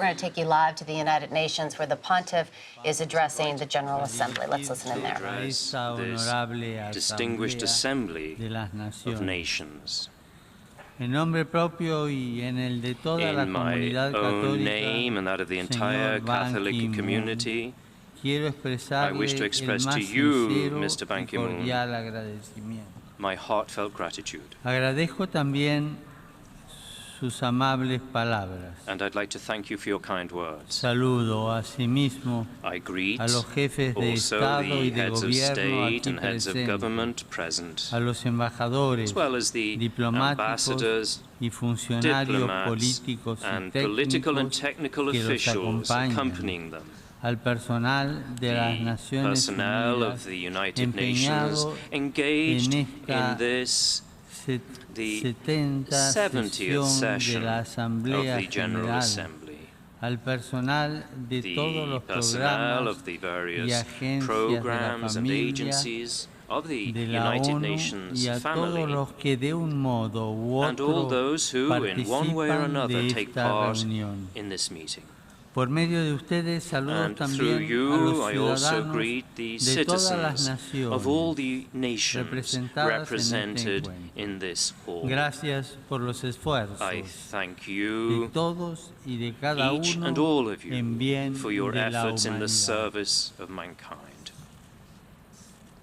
We're going to take you live to the United Nations, where the Pontiff is addressing the General Assembly. Let's listen in there. This distinguished assembly of nations. In my own name and that of the entire Catholic community, I wish to express to you, Mr. Ban Ki-moon, my heartfelt gratitude. Sus amables palabras. And I'd like to thank you for your kind words. Saludo asimismo I greet a los jefes de also Estado the y de heads of gobierno state aquí and heads of presentes, government present, a los embajadores, as well as the diplomáticos ambassadors, y funcionarios diplomats, políticos y and political and técnicos technical que los officials acompañan, accompanying them. al personal de las The Naciones personnel Unidas of the United Nations empeñado engaged en in esta this, the 70th 70th sesión session de la of Asamblea the General General, Assembly. al personal de todos The los personnel programas of the y various agencias programs de la and familia, agencies of the de la United ONU Nations y a todos family, los que de un modo u and all otro those who, in one way or participan another, de take esta part reunión. in this meeting. Por medio de ustedes saludo And through también a you, los I also ciudadanos greet the de todas las citizens of all naciones the nations representadas en represented este encuentro. in this hall. Gracias por los esfuerzos I thank de you, todos y de cada each uno and all of you, en bien for your de la efforts in the humanidad. service of mankind.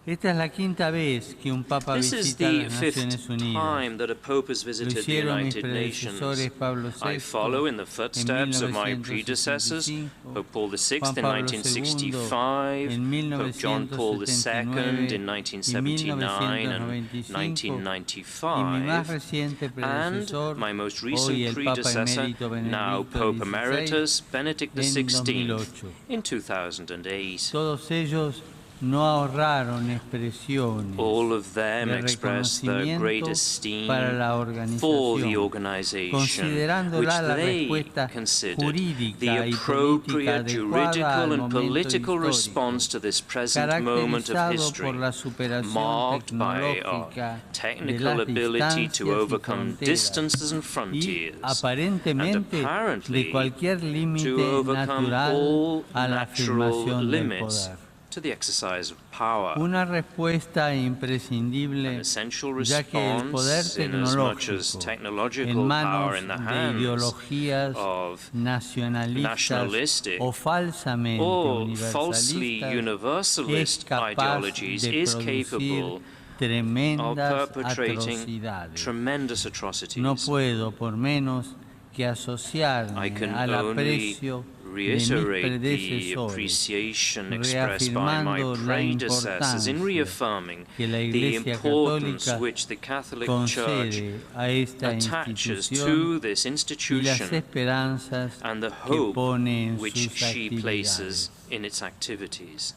Esta es la quinta vez que un papa This is visita the las fifth Naciones Unidas. time that a pope has Lo visited the hicieron mis United Nations. predecesores Pablo I VI follow in the en footsteps of my predecessors, 1965, Pope Paul VI Juan in Pablo II 1965, en Pope John Paul II 1979 in 1979 and 1995, y mi más 1995, reciente and predecesor, my most hoy recent el Papa predecessor, Emérito now Benedicto Pope XVI, Emeritus Benedict en XVI 2008. in 2008. Todos ellos no ahorraron expresiones All of them de express their great reconocimiento esteem para la for the organización, organization, which considerándola la they respuesta considered jurídica the y política appropriate adecuada juridical al and momento political histórico, response to this present moment of caracterizado history, por la superación marked by our tecnológica de technical las ability to distancias y overcome fronteras distances and y frontiers, and aparentemente de apparently cualquier to límite overcome natural all a la natural afirmación del limits poder. to the exercise of power. Una respuesta An imprescindible, essential ya que el poder response in as much as tecnológico technological en power manos in the de hands ideologías of nacionalistas nationalistic o falsamente or falsely universalistas universalist es capaz ideologies de is producir capable of tremendas perpetrating atrocidades. tremendous atrocities. No puedo por menos que I asociarme can al only aprecio de mis reiterate the predecesores, appreciation expressed by my reafirmando la predecessors in importancia reaffirming que la the Iglesia importance Católica which the Catholic Church concede a esta attaches institución to this y las institution esperanzas and the que hope pone en which sus she places actividades. in its activities.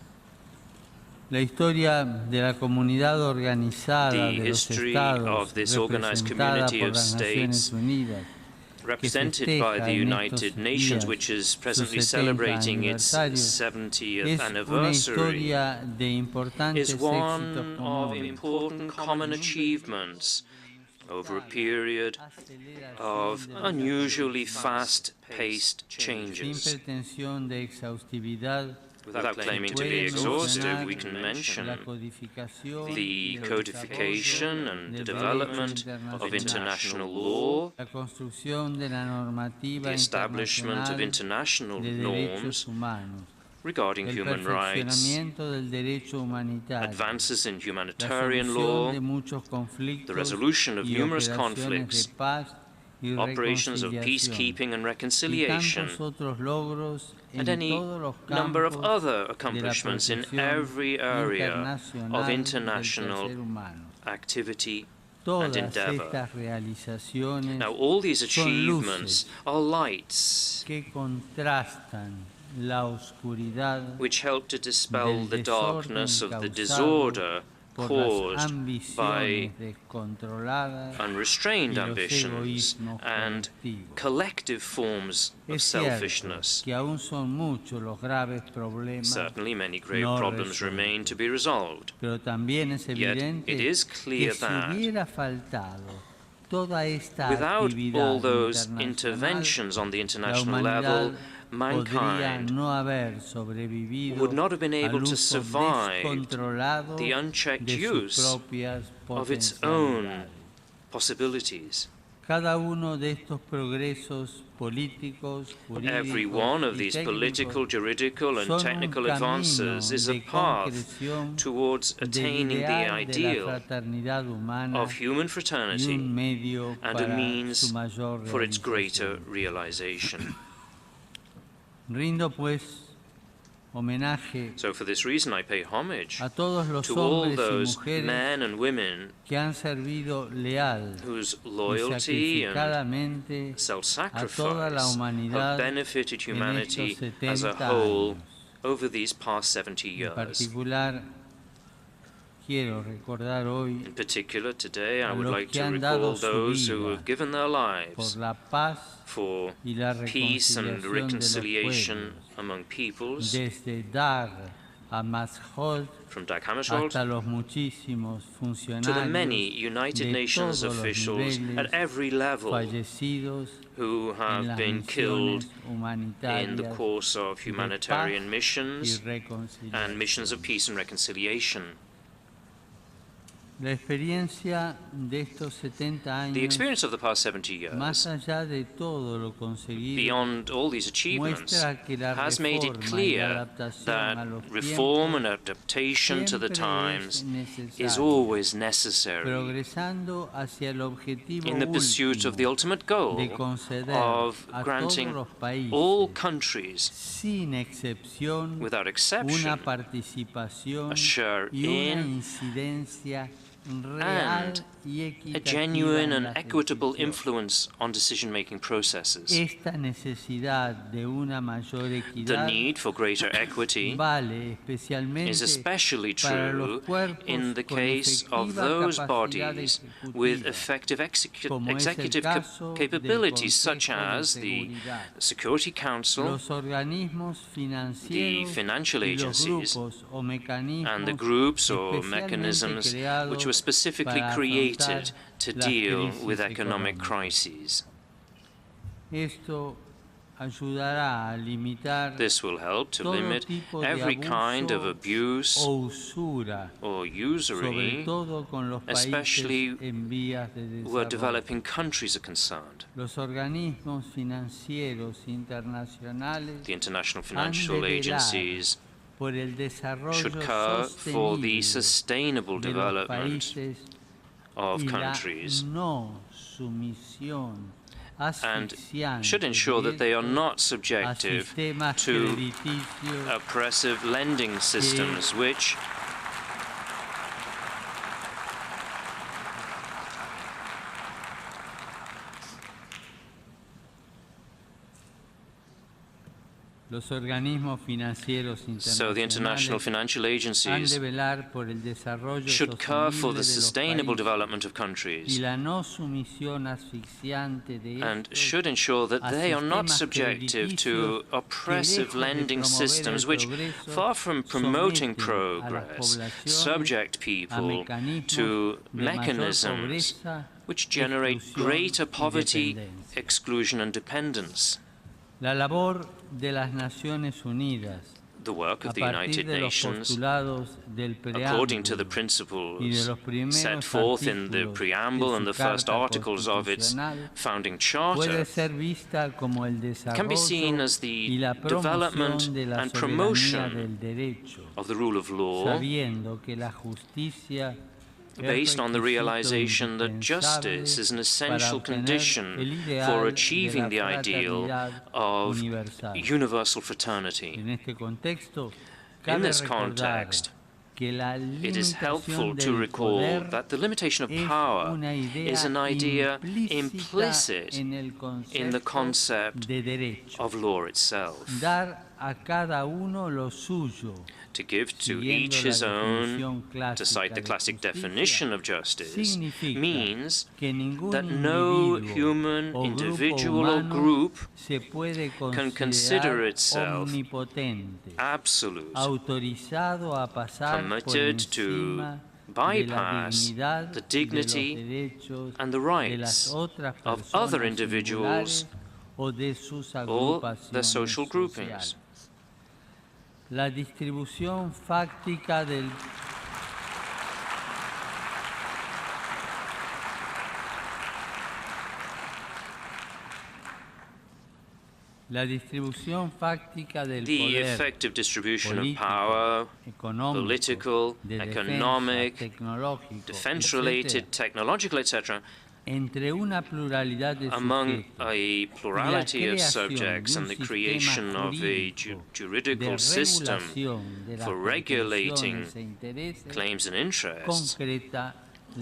La historia de la comunidad organizada The de los history estados, of this organized representada community por of las Naciones states, Unidas, represented festeja by the en United estos Nations, días which is su presently 70 celebrating its aniversario, 70th es una anniversary, historia de importantes is éxitos one of comunes, important common achievements over a period of unusually fast-paced sin changes. pretensión de exhaustividad. Without claiming to be exhaustive, we can mention the codification and the development of international law, la construcción de la normativa the establishment of internacional international de norms derechos humanos, regarding el human rights, perfeccionamiento del derecho humanitario, advances in la humanitarian solución law, de muchos conflictos the resolution of y numerous operaciones conflicts, de paz y operations of reconciliación, peacekeeping and y reconciliation, tantos otros logros en and any todos los number of campos other de la accomplishments in protección every area internacional of del international tercer humano. activity and Todas endeavor. estas realizaciones Now, all these son achievements luces are lights que contrastan la oscuridad which help to dispel del the darkness desorden of the causado disorder por las caused by ambiciones descontroladas unrestrained y los ambitions egoísmos and colectivos. collective forms of Es cierto selfishness. que aún son muchos los graves problemas, Certainly, many grave no problems remain to be resolved. pero también es Yet, evidente it is que clear si that hubiera faltado Without all those interventions on the international level, mankind would not have been able to survive the unchecked use of its own possibilities. Every one of these political, juridical, and technical advances is a path towards attaining the ideal of human fraternity and a means for its greater realization. So for this reason I pay homage to all those men and women whose loyalty and self-sacrifice have benefited humanity as a whole over these past 70 years. In particular, today I would like to recall those who have given their lives for peace and reconciliation among peoples, from Dag Hammarskjöld to the many United Nations officials at every level who have been killed in the course of humanitarian missions and missions of peace and reconciliation. The experience of the past 70 years, beyond all these achievements, has made it clear that reform and adaptation to the times is always necessary in the pursuit of the ultimate goal of granting all countries, without exception, a share in and a genuine and equitable influence on decision-making processes. The need for greater equity is especially true in the case of those bodies with effective executive capabilities, such as the Security Council, the financial agencies, and the groups or mechanisms which were specifically created to deal with economic crises. This will help to limit every kind of abuse or usury, especially where developing countries are concerned. The international financial agencies should care for the sustainable development of countries and should ensure that they are not subjective to oppressive lending systems which So the international financial agencies should care for the sustainable development of countries and should ensure that they are not subjective to oppressive lending systems which, far from promoting progress, subject people to mechanisms which generate greater poverty, exclusion and dependence. The work of the United Nations, according to the principles set forth in the preamble and the first articles of its founding charter, can be seen as the development and promotion of the rule of law, based on the realization that justice is an essential condition for achieving the ideal of universal fraternity. In this context, it is helpful to recall that the limitation of power is an idea implicit in the concept of law itself. To give to each his own, to cite the classic definition of justice, means that no human, individual or group can consider itself absolute, permitted to bypass the dignity and the rights of other individuals or their social groupings. La distribución fáctica del The effective distribution of power, political, economic, defense-related, technological, etc., among a plurality of subjects and the creation of a juridical system for regulating claims and interests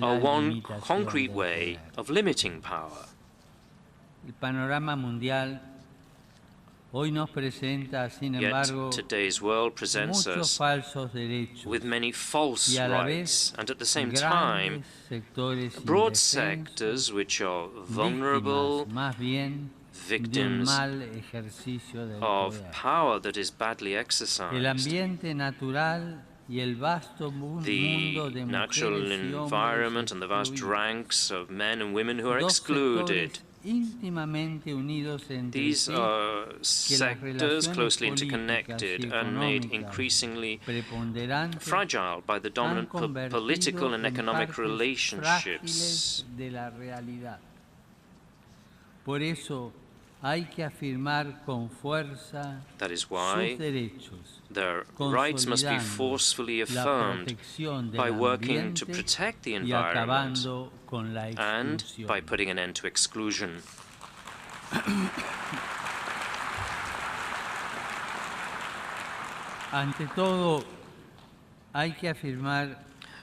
are one concrete way of limiting power. El panorama mundial hoy nos presenta, sin embargo, Yet today's world presents muchos us falsos derechos with many false y a la rights, vez and at the same grandes time, sectores broad indefensos, sectors which are vulnerable, víctimas más bien de un victims mal ejercicio del of poder. power that is badly El exercised. ambiente natural y el vasto mundo The de natural mujeres y environment hombres and the vast excluidos. ranks of men and women who are Dos excluded. sectores íntimamente unidos entre These sí, are que las sectors relaciones closely políticas y interconnected and made económicas increasingly preponderantes fragile by the dominant han convertido political and en economic partes relationships. frágiles de la realidad. Por eso hay que afirmar con fuerza That is sus why derechos, their rights must be consolidando forcefully la affirmed protección del by working to ambiente protect the y environment acabando con la and exclusión. by putting an end to exclusion. Ante todo, hay que afirmar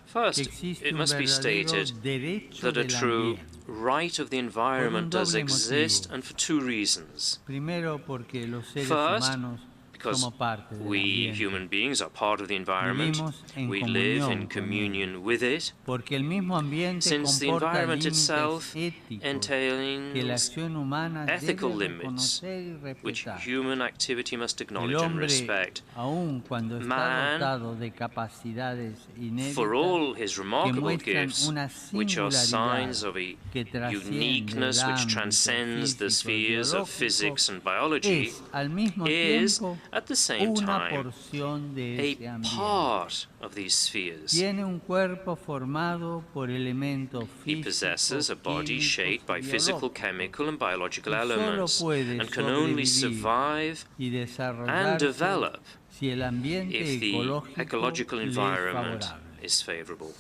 que First, existe it un must be verdadero stated derecho that a del true ambiente. right of the environment does doble exist, motivo. and for two reasons. Primero, porque los seres First, humanos because somos parte del we ambiente. human beings are part of the environment, Vivimos en we live in comunión con communion with it, Porque el mismo ambiente since the comporta environment límites itself éticos que la entails acción humana ethical debe limits reconocer y which respetar. human activity must El acknowledge and hombre, respect. aun cuando está Man, dotado de capacidades inéditas For all his que remarkable muestran gifts, una which are signs singularidad of a que trasciende uniqueness el which ámbito transcends the físico y spheres of biológico, physics and biology, es al mismo is, tiempo at the same una time, porción de a ese ambiente. part of these spheres. Tiene un cuerpo formado por elementos He físicos, possesses a body químicos shaped by y physical, biológicos, chemical, and biological y solo elements, puede and can only sobrevivir survive y and desarrollarse develop si el ambiente if the ecológico ecological le es environment favorable. is favorable.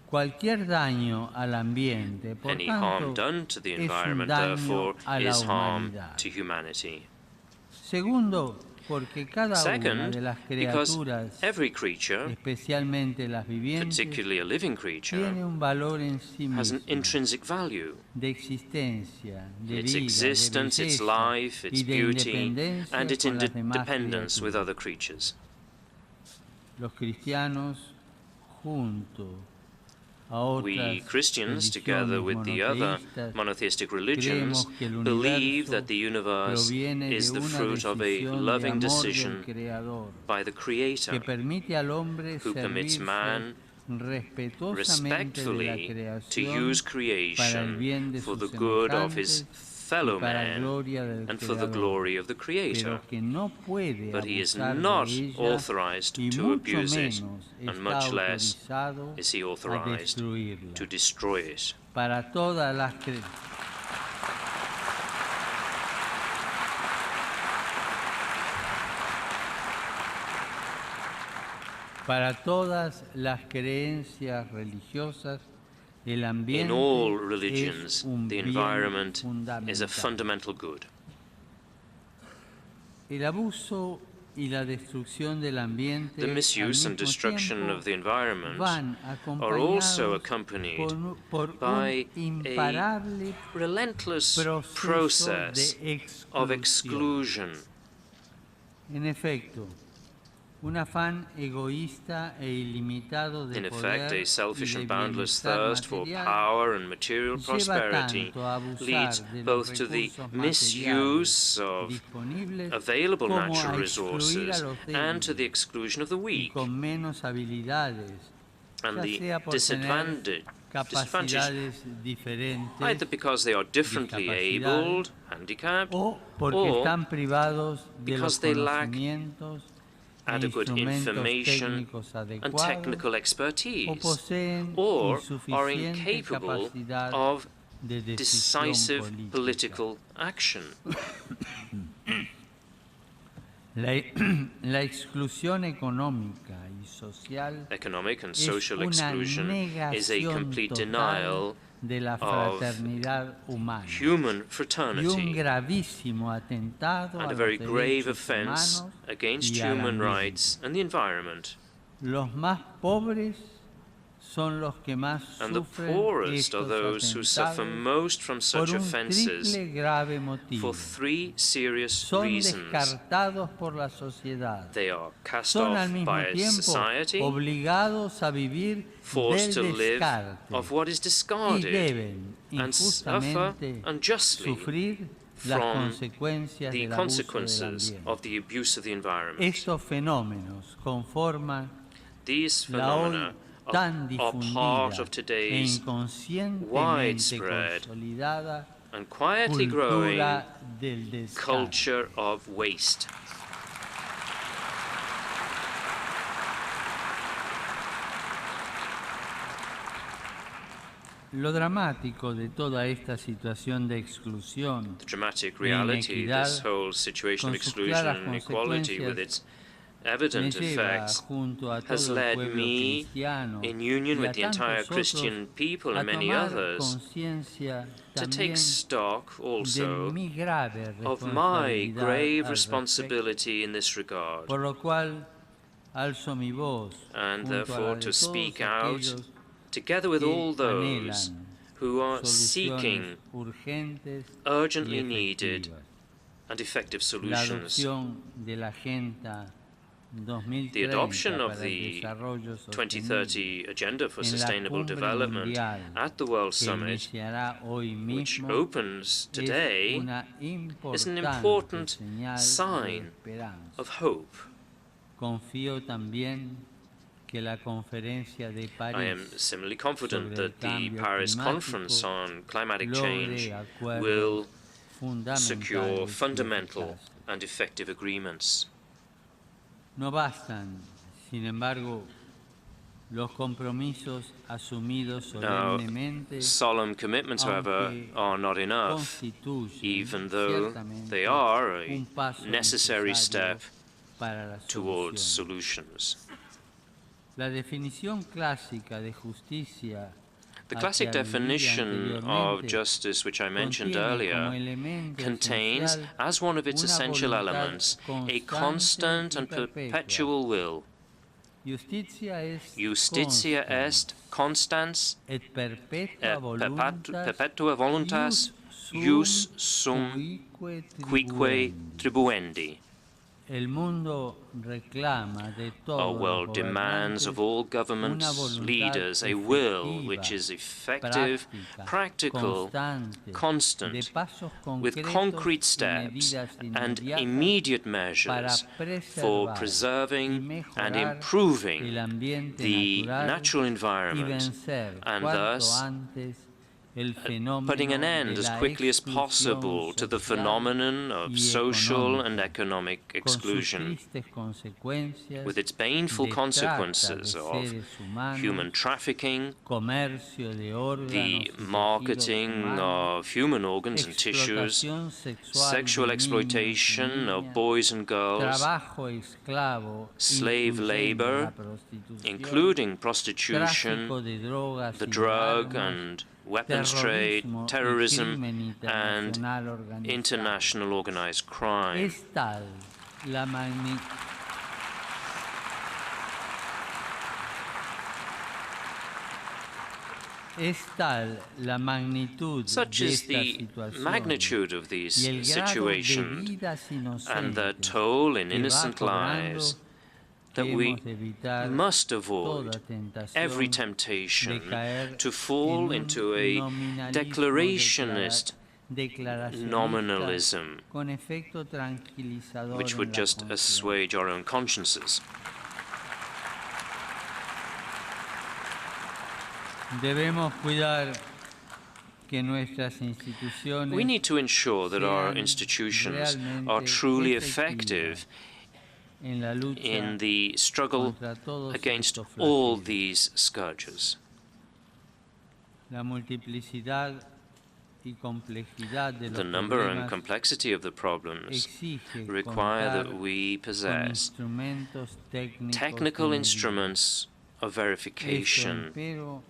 Cualquier daño al ambiente, por Any harm tanto, done to the es un environment, daño therefore, a la is harm humanidad. to humanity. Segundo, porque cada una Second, de las because criaturas, every creature, especialmente las vivientes, particularly a living creature, tiene un valor en sí has an mismo, intrinsic value. de existencia, de Its vida, existence, de its belleza life, its y de beauty, independencia and its con las demás interdependence with criaturas. other creatures. Los cristianos, junto a We otras Christians, together religiones with the other monoteístas, monotheistic religions, creemos que el believe universo that the universe proviene is de the una fruit of a decisión de loving amor del decision Creador, by the que Creator, permite al hombre who permits servirse man respetuosamente de la respectfully to creación use para el creation bien de for sus the good of his semejantes fellow y para man gloria del and for the Creador, glory of the Creator. pero que no puede But he is abusar not de ella authorized y to mucho abuse it, menos and está much less autorizado is he a authorized destruirla. to destroy it. Para todas las Para todas las creencias religiosas, el ambiente In all es religions, un the bien environment is a fundamental. fundamental good. El abuso y la destrucción del ambiente The misuse al and mismo destruction tiempo of the environment van are also acompañados accompanied por by un a imparable relentless proceso process de of exclusión. exclusion. En efecto, un afán egoísta e ilimitado de In poder effect, a selfish y de and boundless bienestar thirst for material power and material lleva prosperity tanto a abusar leads de los both to the recursos misuse materiales of disponibles available como natural a excluir a resources los and to the débiles exclusion of the y weak. con menos habilidades and the ya sea por tener disadvantages, capacidades diferentes, either because they are differently abled, handicapped, o porque or están privados de los because they lack conocimientos e adequate instrumentos information técnicos and adecuados, technical o expertise, poseen or are insuficiente incapable capacidad of de decisión decisive política. political action. La exclusión económica y social Economic and es social una exclusion is a negación complete total denial de la of fraternidad humana human y un fraternity gravísimo atentado and a a very los grave derechos offense humanos against y al human ambiente. rights and the environment. Los más pobres son los que más And the sufren poorest are estos those who suffer atentados most from por such un offenses triple grave motivo. for three serious Son reasons. descartados por la sociedad. They are cast Son al off mismo by tiempo society, obligados a vivir forced to del live descarte of what is y discarded, deben and suffer injustamente unjustly sufrir las from consecuencias the del abuso del consequences ambiente. of the abuse of the environment. Estos fenómenos conforman These la hoy phenomena tan are difundida part of e today's inconscientemente widespread consolidada and quietly growing cultura del descarte. culture of waste. Lo dramático de toda esta situación de exclusión The dramatic e reality, inequidad, this whole situation of con sus exclusion claras and inequality with its evident me lleva effects, junto a has todo el led pueblo me, cristiano in union y a with the entire tantos Christian otros, people a and many tomar others, conciencia to también take stock de also mi grave of my responsabilidad grave al respecto, responsibility in this regard, por lo cual alzo mi voz and junto a la therefore de to todos speak out aquellos together with que all those anhelan who are soluciones seeking urgentes urgently y needed efectivas. and effective La solutions. adopción de la Agenda 2030 The adoption para of el the desarrollo sostenible 2030 Agenda for en la Sustainable cumbre Development mundial at the World que Summit, iniciará hoy which mismo opens es today, una is an importante important señal de sign esperanza. of hope. Confío también que la conferencia de I am París similarly confident sobre el that the cambio Paris climático Conference on Climatic logre Change acuerdos will fundamentales secure y fundamental eficaces. and effective agreements. No bastan, sin embargo, los compromisos asumidos Now, solemnemente, solemn commitments, however, aunque are not enough, constituyen even though ciertamente they are a un paso necessary necesario step para la towards solución. solutions. La definición clásica de justicia The a classic que aludí definition of anteriormente justice, which I mentioned contiene como earlier, elemento contains, esencial as one of its una essential voluntad elements, a constante constant y and perpetua. perpetual will. Justitia est Justitia est constans et perpetua et voluntas perpetua voluntas ius sum quique tribuendi. El mundo reclama de Our todos los world demands of all una governments, voluntad leaders, a will efectiva, which is effective, práctica, practical, constante, de constant, pasos with concretos concrete y steps medidas and inmediatas immediate para measures preservar for y preserving and mejorar improving el ambiente the natural natural y environment, vencer and cuanto thus antes el fenómeno putting an de end as la quickly as exclusión possible to the social phenomenon y of social económica, and economic con sus exclusion, tristes consecuencias with its painful de trata consequences de of seres humanos, human trafficking, comercio de órganos the y tejidos marketing humanos, of human organs and tissues, explotación sexual sexual de niños y exploitation of niñas, boys and girls, trabajo esclavo, slave incluyendo labor, la prostitución, including prostitution, tráfico de drogas the y de drug armas, and weapons trade, terrorismo y terrorism, crimen and internacional organizado. international organized crime. Es tal la magnitud Such de is esta the situación magnitude of these y el grado de situations vidas and the inocentes toll in que va innocent cobrando lives que that we hemos de evitar must toda avoid tentación every de temptation caer to fall en un into a nominalismo declarationist declaracionista nominalism, con efecto tranquilizador which en would la just conciencia. assuage our own consciences. Debemos cuidar que nuestras instituciones We need to ensure that our institutions are truly effective en la lucha in the struggle contra todos against estos all flagelos. these scourges. La multiplicidad y complejidad de The los number and problemas complexity of the problems exige require contar that we con possess instrumentos técnicos technical de medida. instruments of Esto, verification, empero,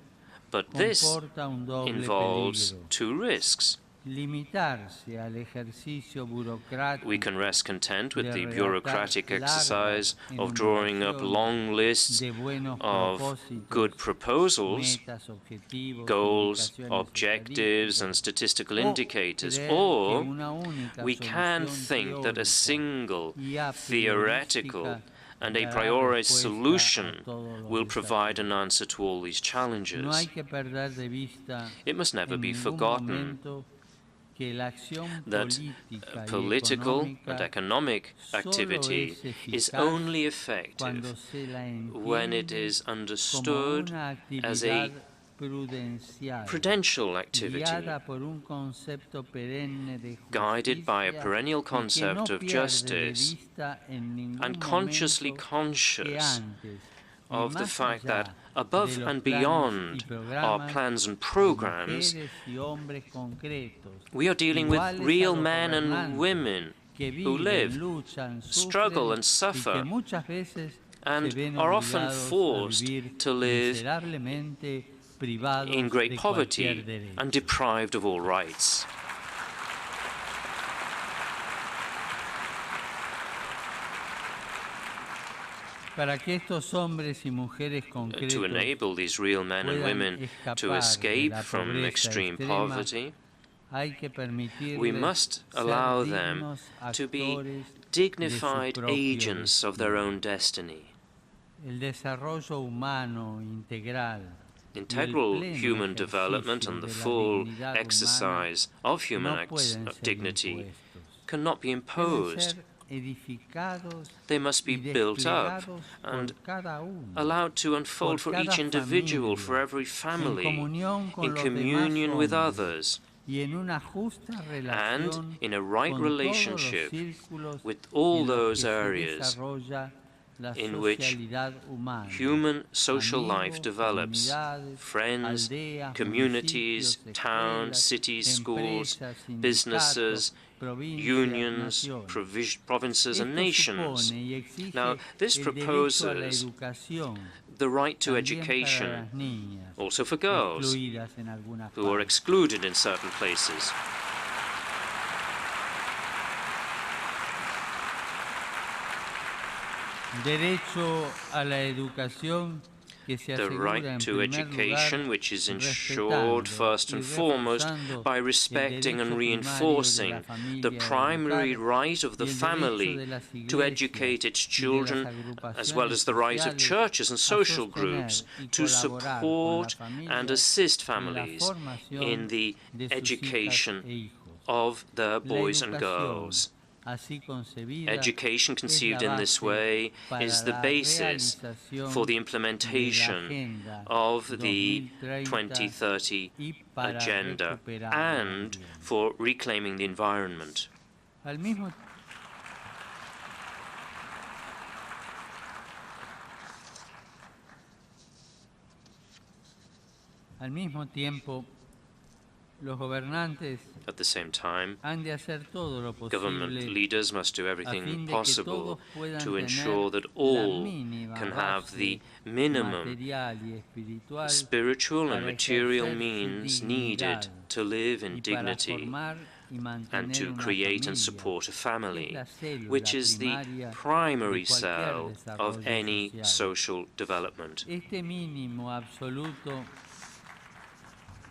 but this comporta un doble involves peligro. two risks. Limitarse al ejercicio burocrático We can rest content with de the redactar bureaucratic exercise largas of drawing up enumeraciones long lists de buenos of propósitos, good proposals, metas, objetivos, goals, indicaciones objectives, and estadísticas, statistical o indicators, creer or que una única we can solución think that a teórica single y a theoretical priorística and a dará priori respuesta a solution todos los will provide desafíos. an answer to all these No challenges. hay que perder de vista It must never en be ningún forgotten momento que la acción that política y political and económica economic solo activity es is eficaz only cuando effective se la when it entiende is como understood una as a actividad prudencial, prudential activity, guiada por un concepto perenne de guided by a justicia perennial y que no concept of pierde de justice, vista en ningún and consciously momento que conscious antes y of the más fact allá that above de los and planes y beyond our programas, plans and programs, mujeres y hombres concretos, we are dealing with iguales a real los men and gobernantes, women que who viven, live, luchan, struggle, sufren and y que suffer, muchas veces and se ven are often obligados a forced vivir to live miserablemente privados in great de cualquier poverty derecho. and deprived of all rights. Para que estos hombres y mujeres concretos To enable these real men and puedan women to escapar de escape la from pobreza extreme extrema, poverty, hay que we permitirles must ser allow them dignos to be actores dignified de su propio agents of their destino. own destiny. El desarrollo humano integral y el Integral pleno human development ejercicio and the de la full dignidad humana exercise of human no pueden ser dignity impuestos. cannot be Deben imposed. ser edificados They must be y built up desplegados and por cada uno, allowed to unfold por for each cada individual, familia, for every en family, comunión con in los communion demás with hombres, others, y en una justa and relación in a right con todos los relationship círculos with all en los those que se areas desarrolla la in which socialidad humana, human social life amigos, develops. comunidades, Friends, aldeas, communities, municipios, towns, escuelas, cities, schools, empresas, businesses, sindicatos, provincias, unions, naciones. provinces, and Esto nations. supone y exige Now, this el derecho a la proposes educación, the right to también para education, las niñas, also for girls excluidas en algunas who are partes. excluded in certain places. Derecho a la educación que se The asegura right en to primer education, lugar which is respetando ensured first y and foremost reforzando by el respecting and derecho primario de reinforcing la familia the a primary educar right of the y el derecho family de las to iglesias educate its y de las children, as well agrupaciones as the right of sociales churches and a social sostener groups y to colaborar con support las and familias assist en la families formación in the de sus hijas e education hijos. of their La boys and educación, girls. así concebida, Education es conceived la in this base way para is the la basis realización for the de la implementation Agenda of the 2030 2030 y para agenda recuperar el and ambiente. for reclaiming the environment. Al mismo tiempo, los gobernantes At the same time, han de hacer todo lo government posible leaders must do a fin everything de que possible todos puedan to tener ensure that la all mínima can have the base minimum material y espiritual spiritual and para material ejercer su means dignidad needed to live in y para dignity formar y and mantener to una create and familia, support a family, que es la célula which is the primaria primary de cualquier cell of desarrollo any social. social development. Este mínimo absoluto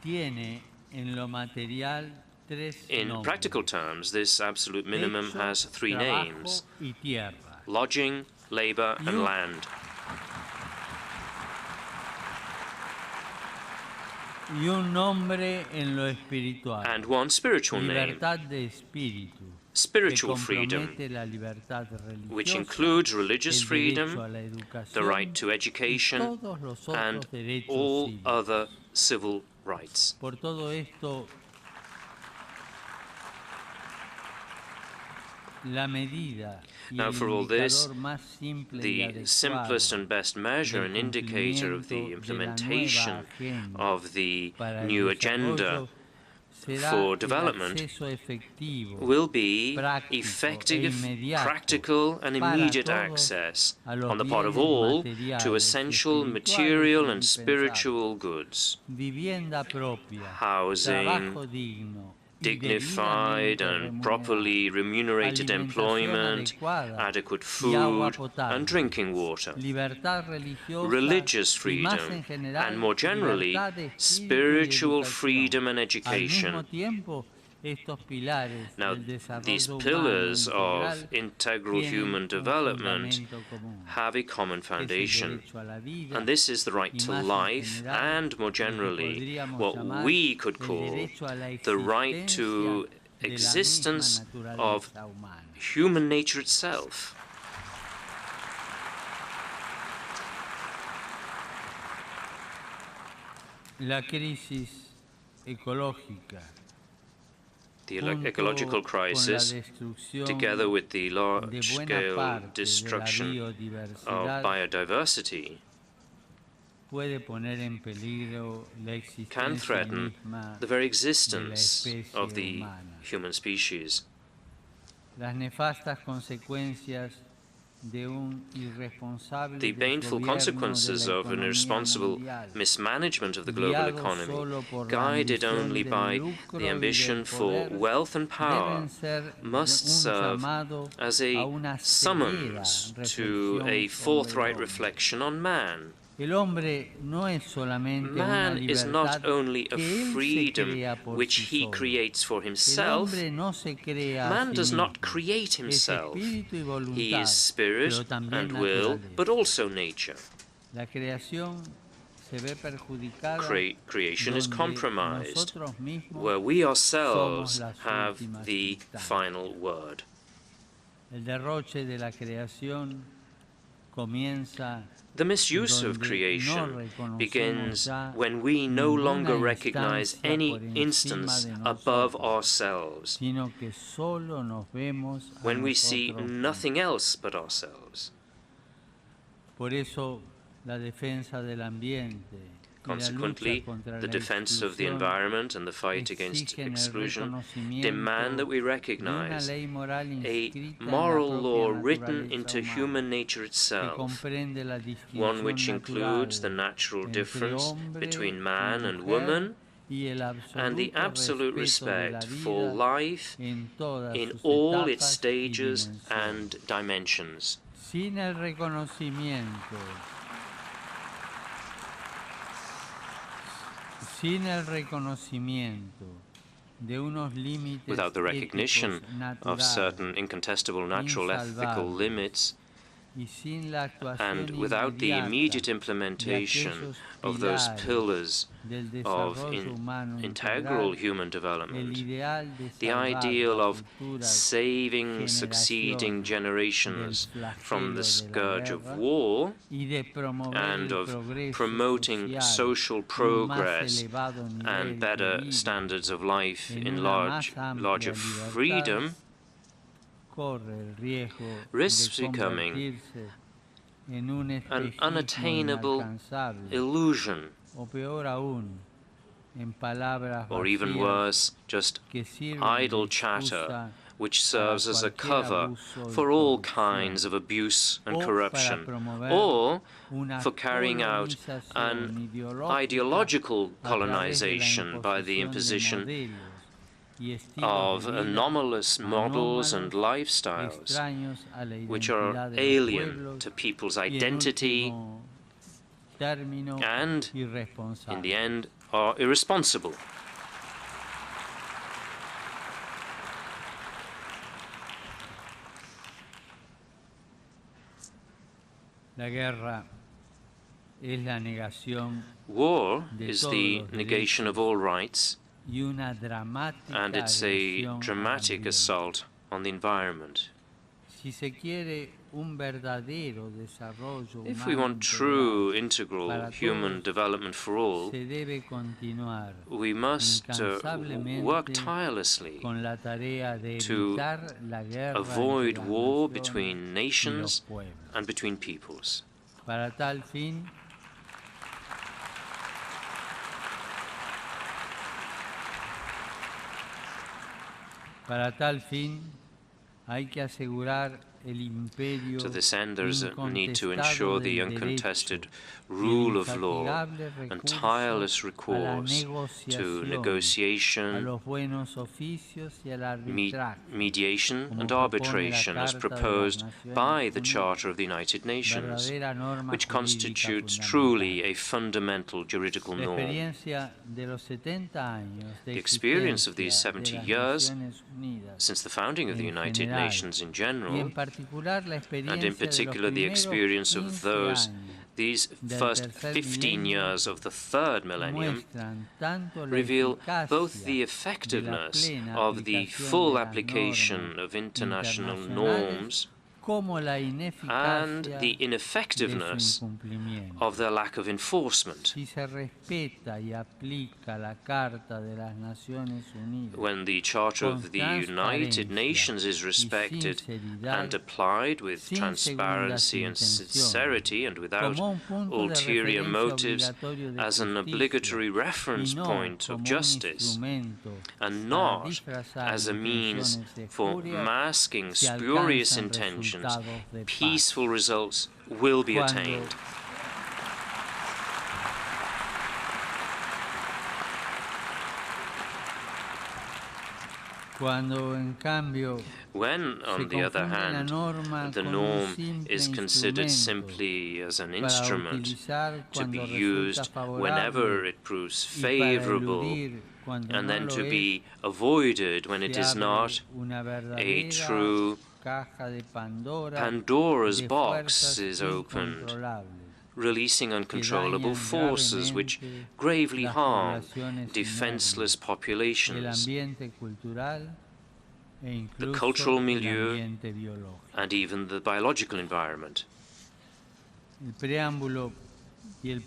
tiene en lo material tres In nombres: practical terms, this absolute minimum techo, has three trabajo names: y tierra. lodging, labor, and You- land. Y un nombre en lo espiritual: And one spiritual name, libertad de espíritu, spiritual que freedom, compromete la libertad which religiosa, includes religious el derecho freedom, a la the educación right to y education, todos los otros and derechos all cívicos. other civil rights. Por todo esto, la medida y Now, el for all this, indicador más simple y the simplest adecuado and best measure and del indicator of the cumplimiento de la nueva implementation agenda of the para el new agenda desarrollo será for el development acceso efectivo, will be práctico e effective, inmediato practical and para immediate todos access a los on the part of bienes all to materiales, essential espirituales material e and indispensables. spiritual goods, Vivienda propia, housing, trabajo digno y dignified debidamente and remunerado, properly remunerated alimentación employment, adecuada adequate y agua food potable, and drinking water, libertad religiosa religious y más freedom, en general, and more generally, libertad de espíritu y spiritual educación. freedom and Al education. mismo tiempo, estos pilares Now, del these desarrollo humano pillars of integral integral tienen human un development fundamento común, have a common que es el foundation, derecho a la vida and this is the right y to más en life, general, and more lo que generally, podríamos what llamar we could el call derecho a la the right to existencia de la misma existence of naturaleza humana. human nature itself. La crisis ecológica, The junto ecological con la crisis, destrucción together with the de buena large-scale parte de la destruction of biodiversidad, biodiversity, puede poner en peligro la can existencia threaten misma the very de la existence especie of the humana. human species. Las nefastas consecuencias de un irresponsable The baneful desgobierno consequences de la of an economía irresponsible mundial, mismanagement of the global guiado economy, solo por la guided ambición only del by lucro the y ambition del for poder, wealth and power, deben ser must un serve llamado as a a una summons severa to reflexión a sobre forthright el hombre. reflection on man. El hombre no es solamente una Man is libertad not only a que él se freedom crea por which sí he solo. creates for El himself. hombre no se crea a Man sí does not mismo. create Es himself. espíritu y He voluntad, is spirit pero también and will, naturaleza. but also nature. La creación se ve perjudicada Creation is donde compromised, nosotros mismos where we somos ourselves las have últimas the instancias. final word. El derroche de la creación comienza The misuse of donde no creation reconocemos begins ya when we no ninguna longer recognize instancia any por encima instance de above nosotros, ourselves, sino que solo nos vemos a when we see nosotros nothing mismos. else but ourselves. Por eso la defensa del ambiente y la lucha Consequently, contra the la defense of the exclusión environment and the fight against exigen el exclusion reconocimiento demand that we de una recognize ley moral a inscrita en la moral propia law written naturaleza into humana, human nature que itself, comprende la one distinción which includes the natural natural entre difference hombre between y man and mujer woman, y el and the absolute respeto de la respect for vida life en todas in sus all its etapas y stages dimensiones. and dimensions. Sin el reconocimiento de unos límites Without the recognition éticos of naturales certain incontestable natural ethical insalvables, limits, y sin la actuación and without the inmediata immediate de implementation aquellos of those pilares pillars del of desarrollo humano integral integral, human el development, ideal de the salvar ideal las of futuras saving succeeding generaciones generations del from the flagelo de la scourge of guerra war y de promover and el of progreso promoting social social y un más progress elevado nivel and de better vida standards of life en in una más larger amplia libertad, freedom, corre el riesgo risks de becoming convertirse en un an espejismo unattainable inalcanzable, illusion, o peor aún, en palabras or even vacías worse, just que sirven idle de chatter, excusa which para serves as a cualquier cover abuso y for all corrupción, kinds of abuse and o para corruption, promover or una for carrying out an colonización ideológica ideological a través de la colonization by the imposición de imposition modelos y estilos of de vida anomalous models and anómalos, lifestyles extraños a la which identidad are de los alien pueblos to people's y en identity último término and, in irresponsables. the end, are irresponsible. La guerra es la negación War de is todos the los negation of all rights, y una dramática and it's a agresión al dramatic ambiente. assault on the environment. Si se quiere If we want true integral human development for all, we must work tirelessly to avoid war between nations and between peoples. Para tal fin, hay que asegurar el imperio. To this end, there is a need to ensure the uncontested rule of law and tireless recourse to negotiation, mediation and arbitration as proposed by the Charter of the United Nations, which constitutes truly a fundamental juridical norm. The experience of these 70 years, since the founding of the United Nations in general, and in particular the experience of these first 15 years of the third millennium, reveal both the effectiveness of the full application of international norms and the ineffectiveness of their lack of enforcement. When the Charter of the United Nations is respected and applied with transparency and sincerity and without ulterior motives as an obligatory reference point of justice, and not as a means for masking spurious intentions, peaceful results will be attained. When, on the other hand, the norm is considered simply as an instrument to be used whenever it proves favorable, and then to be avoided when it is not, a true Pandora's box is opened, releasing uncontrollable forces which gravely harm defenseless populations, the cultural milieu, and even the biological environment. The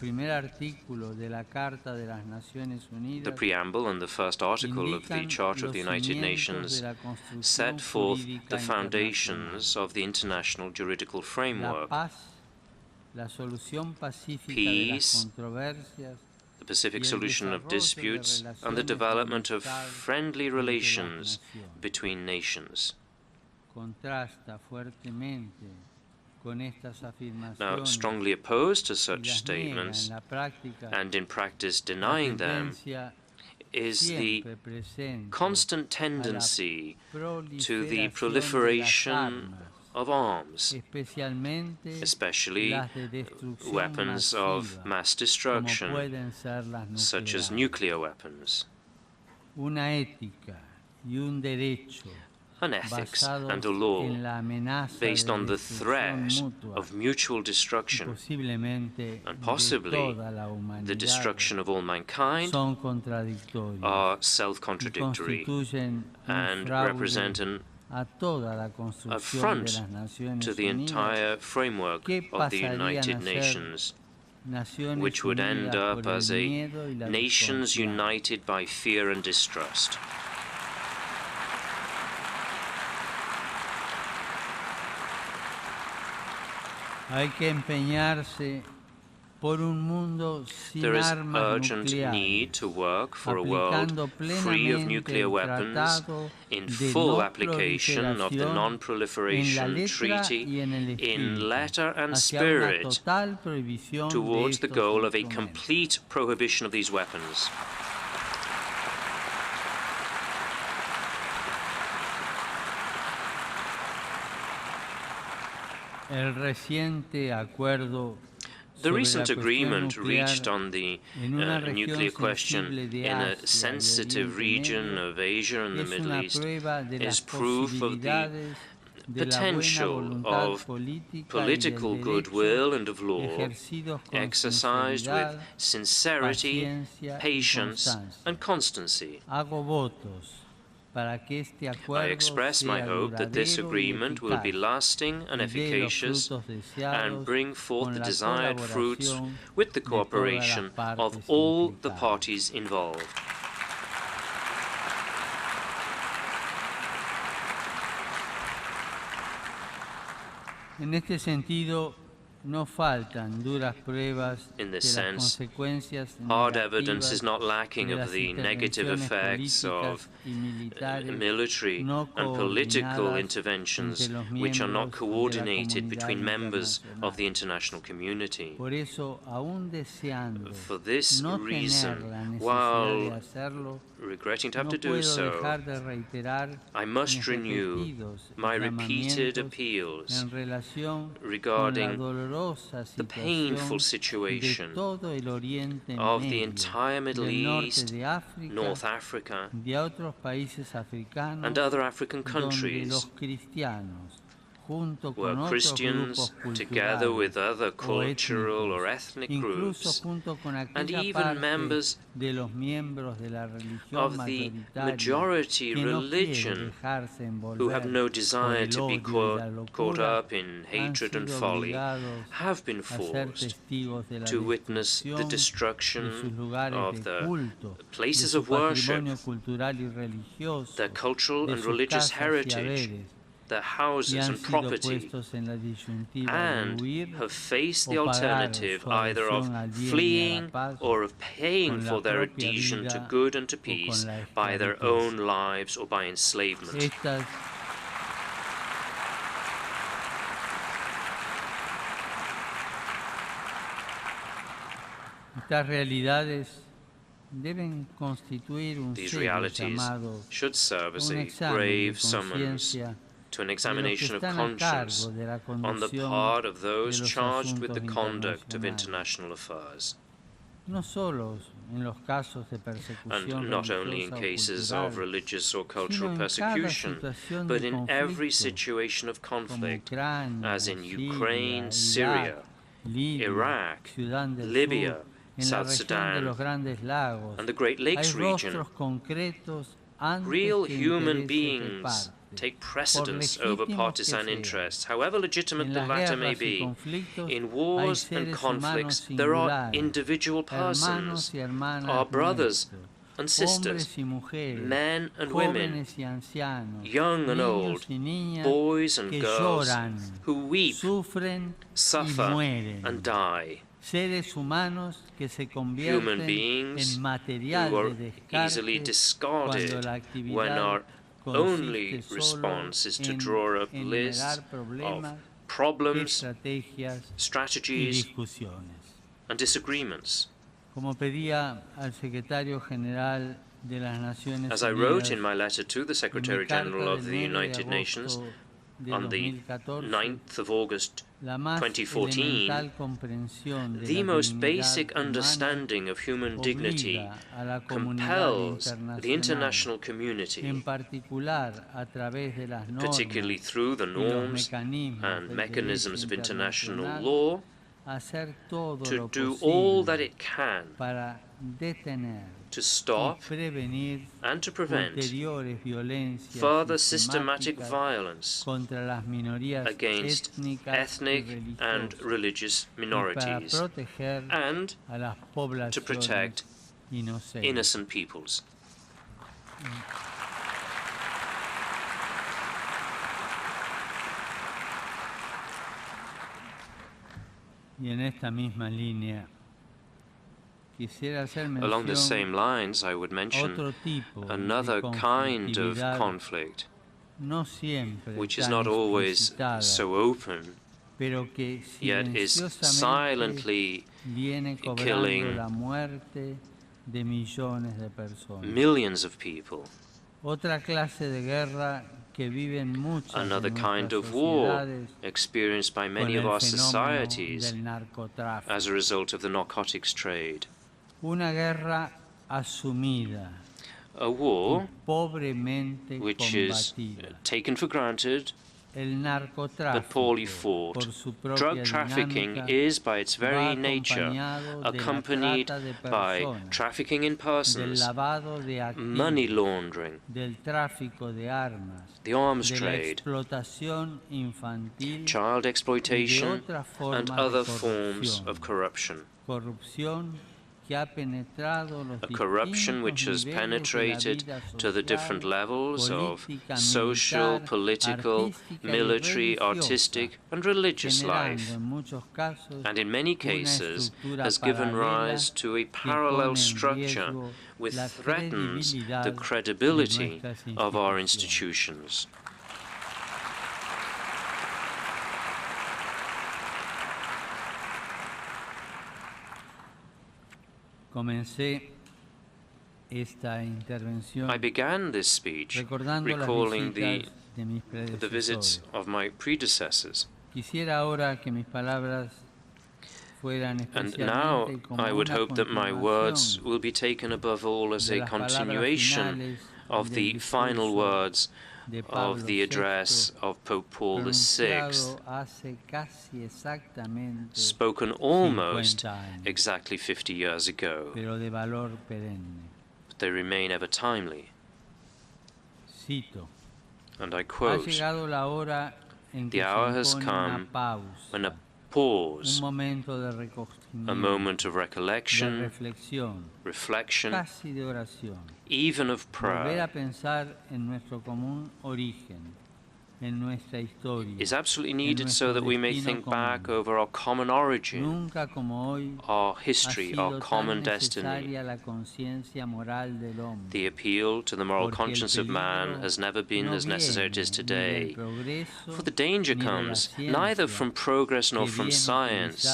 preamble and the first article of the Charter of the United Nations set forth the foundations of the international juridical framework: peace, the pacific solution of disputes, and the development of friendly relations between nations. Now, strongly opposed to such statements, and in practice denying them, is the constant tendency to the proliferation of arms, especially weapons of mass destruction, such as nuclear weapons. An ethics and a law based on the threat of mutual destruction and possibly the destruction of all mankind are self-contradictory and represent an affront to the entire framework of the United Nations, which would end up as a nations united by fear and distrust. There is urgent need to work for a world free of nuclear weapons, in full application of the Non-Proliferation Treaty in letter and spirit, towards the goal of a complete prohibition of these weapons. The recent agreement reached on the nuclear question in a sensitive region of Asia and the Middle East is proof of the potential of political goodwill and of law exercised with sincerity, patience, and constancy. I express my hope that this agreement will be lasting and efficacious and bring forth the desired fruits with the cooperation of all the parties involved. En este sentido, no faltan duras pruebas In de this las sense, consecuencias hard evidence is negativas not lacking de of las the negative intervenciones effects of políticas y militares military no and political coordinadas interventions entre los which are not miembros de la coordinated comunidad between members of the internacional. international community. Por eso, aún deseando For this no tener reason, la necesidad de while hacerlo, regretting to have no to do puedo so, dejar de reiterar I must mis renew repetidos my repeated llamamientos appeals en relación con la regarding dolorosa the painful situación situation de todo el Oriente of the Medio, entire Middle del norte East, de África, North Africa, de otros países africanos, and other African donde countries, los cristianos, junto where con otros Christians, grupos together with culturales other cultural or étnicos, ethnic incluso groups, junto con and aquella even parte members de los miembros de la religión of the mayoritaria majority que no quiere religion dejarse who have envolver no por desire el to be odio y la caught locura, up in han hatred and sido folly, obligados have been a ser forced testigos de la to witness the destrucción de sus destruction lugares of de the culto, de places su of worship, patrimonio cultural y religioso, their cultural de and sus religious casas y heritage, haberes, their y houses han and sido property, puestos en la disyuntiva de and huir have faced the o pagar alternative su either of adhesión al bien y a la fleeing paz or of paying con la for their propia adhesion to vida good and to o con peace la by their esclavitud. own lives or by enslavement. Estas realidades deben constituir un These serio realities llamado should serve as un a examen de grave summons conciencia to an de los que examination of están a conscience cargo de la on the conducción part of de those los charged with the asuntos conduct of internacionales. international affairs, No solo en los casos de persecución and not only in religiosa o cases of cultural, religious or sino cultural en cada persecution, situación but de in every conflicto, situation of como conflict, Ucrania, as in Siria, Ukraine, Irak, Syria, Libia, Iraq, Sudán del Libya, Sur, en South la región de Sudan, los Grandes Lagos. and the Great Lakes Hay region. rostros concretos antes Real que human intereses de beings parte. take Por precedence over legítimos partisan que sean. interests, however legitimate En the las latter may guerras y be. conflictos In hay wars and seres conflicts, humanos there are singulares, individual hermanos persons, y hermanas our brothers nuestros, and sisters, hombres y mujeres, men and women, jóvenes y ancianos, young and niños old, y niñas boys and que girls, lloran, who weep, sufren y suffer, mueren. and die. Seres humanos que se Human convierten beings en material who are de easily descarte discarded cuando la when actividad our only consiste solo response is to en draw up enumerar lists of problemas, problems, estrategias y strategies, discusiones. and disagreements. Como pedía al secretario general de las Naciones As I Unidas wrote in my letter to the en mi Secretary carta General of del the 9 de United Nations agosto de on the 2014, 9th of August la más 2014, elemental comprensión de the la most dignidad basic humana understanding of human dignity obliga a la comunidad compels the international internacional, community, en particular a través de las normas particularly through the y los norms mecanismos and del mechanisms derecho of international internacional, law, a hacer todo to lo do all posible that it can para detener to y stop prevenir and to prevent ulteriores violencias further systematic sistemáticas violence contra las minorías against étnicas ethnic y and religiosas religious y para minorities proteger and a las to poblaciones protect inocentes. innocent peoples. Y en esta misma línea quisiera hacer Along the mención same lines, I would a mention otro tipo another de kind of conflictividad conflict, no siempre which is tan not always explicitada, so open, pero que yet is silenciosamente silently viene cobrando killing la muerte de millones de personas. millions of people. Otra clase de guerra que viven muchas de Another kind nuestras of war sociedades experienced by con many of el our fenómeno societies del narcotráfico. as a result of the narcotics trade. Una guerra asumida A war y pobremente which is combatida, taken for granted that Pauli fought. Drug trafficking is, by its very nature, accompanied by trafficking in persons, money laundering, the arms trade, child exploitation, and other forms of corruption. A corruption which has penetrated to the different levels of social, political, military, artistic, and religious life, and in many cases has given rise to a parallel structure which threatens the credibility of our institutions. I began this speech recalling the visits of my predecessors. And now I would hope that my words will be taken above all as a continuation of the final words of the address of Pope Paul VI, spoken almost exactly 50 years ago, but they remain ever timely. And I quote, "The hour has come when a pause, a moment of recollection, reflection, even of prayer, is absolutely needed so that we may think back over our common origin, our history, our common destiny. The appeal to the moral conscience of man has never been as necessary as it is today. For the danger comes neither from progress nor from science.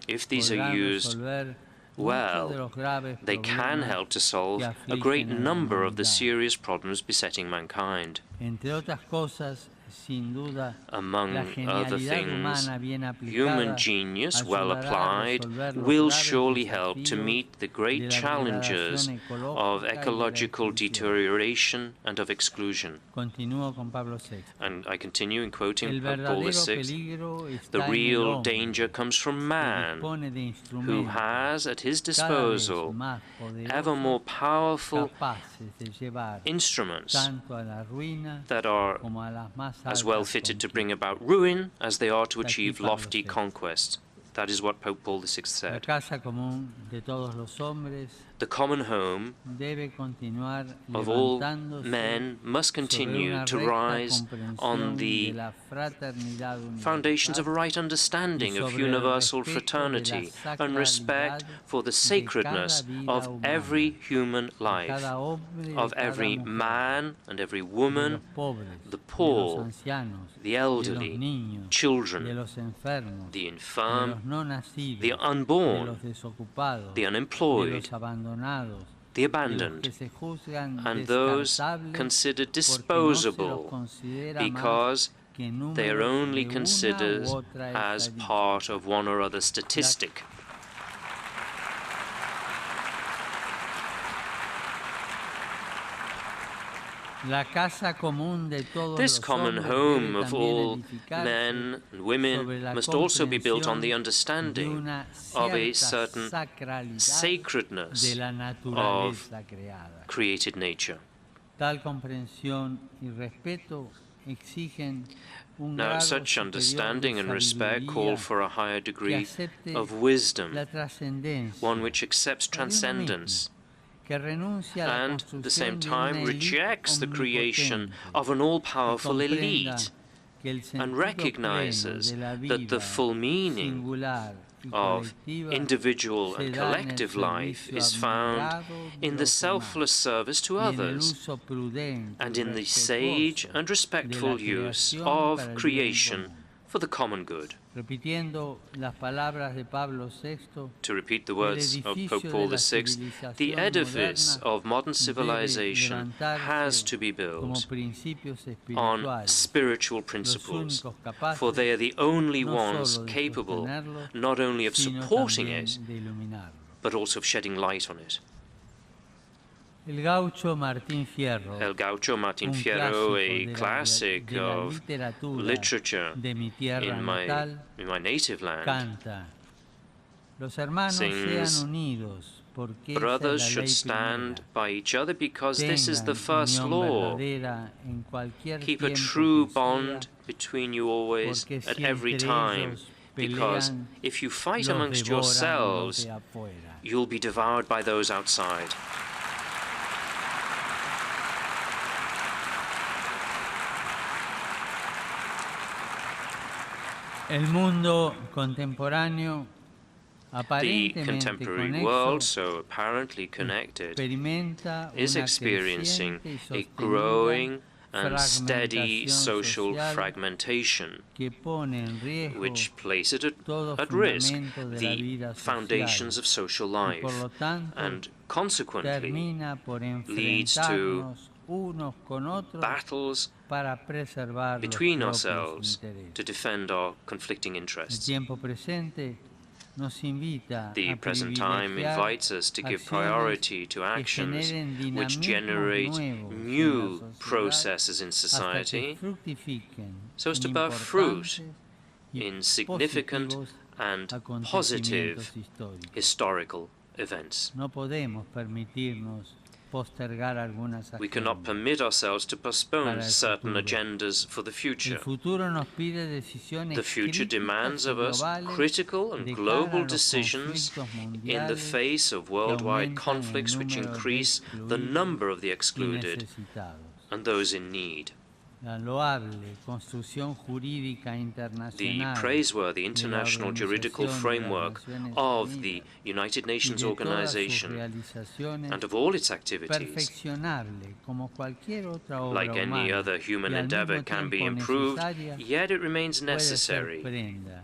If these are used well, they can help to solve a great number of the serious problems besetting mankind. Among other things, human genius, well applied, will surely help to meet the great challenges of ecological deterioration and of exclusion." And I continue in quoting Pope Paul VI, "The real danger comes from man, who has at his disposal ever more powerful instruments that are as well fitted to bring about ruin as they are to achieve lofty conquest." That is what Pope Paul VI said. The common home of all men must continue to rise on the foundations of a right understanding of universal fraternity and respect for the sacredness of every human life, of every man and every woman, the poor, the elderly, children, the infirm, the unborn, the unemployed, the abandoned, and those considered disposable because they are only considered as part of one or other statistic. This common home of all men and women must also be built on the understanding of a certain sacredness of created nature. Now, such understanding and respect call for a higher degree of wisdom, one which accepts transcendence, and at the same time rejects the creation of an all-powerful elite and recognizes that the full meaning of individual and collective life is found in the selfless service to others and in the sage and respectful use of creation for the common good. To repeat the words of Pope Paul VI, the edifice of modern civilization has to be built on spiritual principles, for they are the only ones capable not only of supporting it, but also of shedding light on it. El Gaucho Martín Fierro, El Gaucho Martín un Fierro, clásico a de la- classic de la of literatura literature de mi tierra in natal, my native land, canta: Los hermanos sean sings, unidos, porque esa es brothers la should ley stand primera. by each other because this is the Tengan first unión law. verdadera en cualquier Keep a tiempo true que sea, bond between you always, porque at si every entre time, ellos because pelean, if you fight los amongst devoran los yourselves, de afuera. you'll be devoured by those outside. El mundo contemporáneo, The aparentemente contemporary conexo, world, so apparently connected, experimenta is una experiencing creciente y a sostenida growing and steady fragmentación social social fragmentation, que pone en riesgo which place it todo at risk fundamento de la the vida foundations social of social y por life, lo tanto and consequently termina por leads to enfrentarnos unos con otros battles para preservar los between propios ourselves to intereses. defend our conflicting El interests. tiempo presente nos invita The a present time privilegiar invites us to give acciones priority to que actions generen which dinamismos generate nuevos en new la sociedad processes in hasta que society fructifiquen so as to en bear fruit importantes y in significant positivos and acontecimientos positive históricos. historical events. No podemos permitirnos postergar algunas We cannot acciones. permit ourselves to postpone Para el certain futuro. agendas for the El future. futuro nos pide decisiones The future críticas demands y of us globales critical and de cara global a los decisions conflictos in the mundiales face of que worldwide aumentan el conflicts which número de increase the excluidos number of the y excluded necesitados. and those in need. La loable construcción jurídica The internacional praiseworthy de la international juridical Organización de las framework Naciones of the Unidas United y Nations de todas sus Organization realizaciones, and of all its activities, perfeccionable como cualquier otra obra like any humana, other human y al endeavor, mismo can be tiempo improved, necesaria, yet it remains puede ser necessary. prenda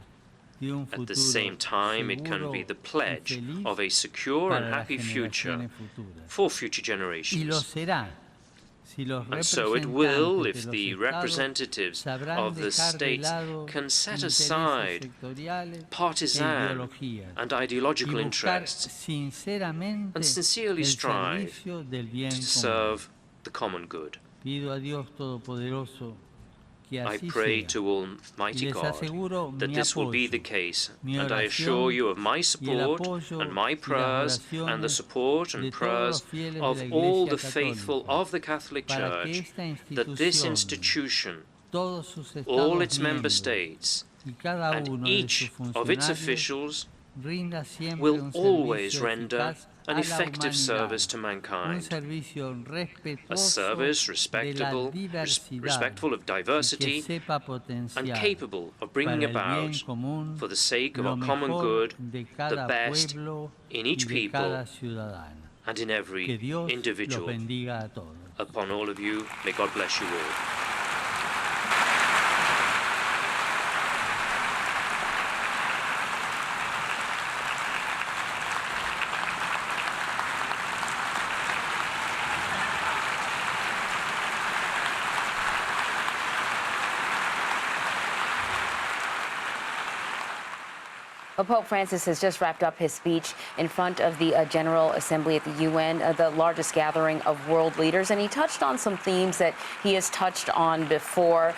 de un At the futuro same time, it can seguro be the y pledge feliz of a secure and para las happy future generaciones futuras. for future Y lo generations. será si los And so it will representantes if de los the estados representatives sabrán of the dejar de states lado can set intereses aside sectoriales e partisan ideologías and y ideological buscar interests sinceramente and sincerely el strive servicio del bien to común. serve the common good. Pido a Dios Todopoderoso que I así pray sea. to Almighty Y les God aseguro that mi this will be apoyo, the case, mi and I oración assure you of my y el support apoyo and my y las prayers and the oraciones support de and todos prayers los fieles de of la all Iglesia the faithful Católica of the Catholic para que Church, esta that this institución, institution, todos sus all estados its member miembros states, y cada and uno de sus each of its funcionarios officials rinda siempre will un always servicio render eficaz an a la effective service humanidad, to un mankind, servicio a respetuoso service de la respectable, diversidad respectful of y que diversity, sepa and potenciar capable of bringing para el bien about, común for the sake of lo our common mejor good, de the cada best pueblo in y each de people cada ciudadano. and in Que every Dios los individual. bendiga a todos. Upon all of you, may God bless you all. Well, Pope Francis has just wrapped up his speech in front of the General Assembly at the UN, the largest gathering of world leaders, and he touched on some themes that he has touched on before,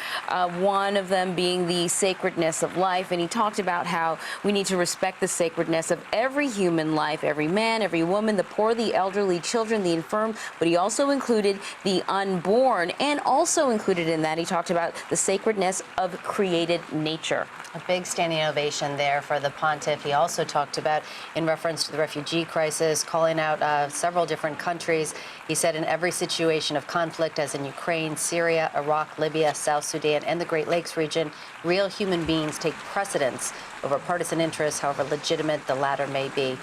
one of them being the sacredness of life, and he talked about how we need to respect the sacredness of every human life, every man, every woman, the poor, the elderly, children, the infirm, but he also included the unborn, and also included in that, he talked about the sacredness of created nature. A big standing ovation there for the Pontiff. He also talked about, in reference to the refugee crisis, calling out several different countries. He said in every situation of conflict, as in Ukraine, Syria, Iraq, Libya, South Sudan, and the Great Lakes region, real human beings take precedence over partisan interests, however legitimate the latter may be.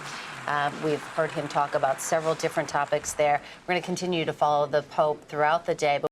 We've heard him talk about several different topics there. We're going to continue to follow the Pope throughout the day.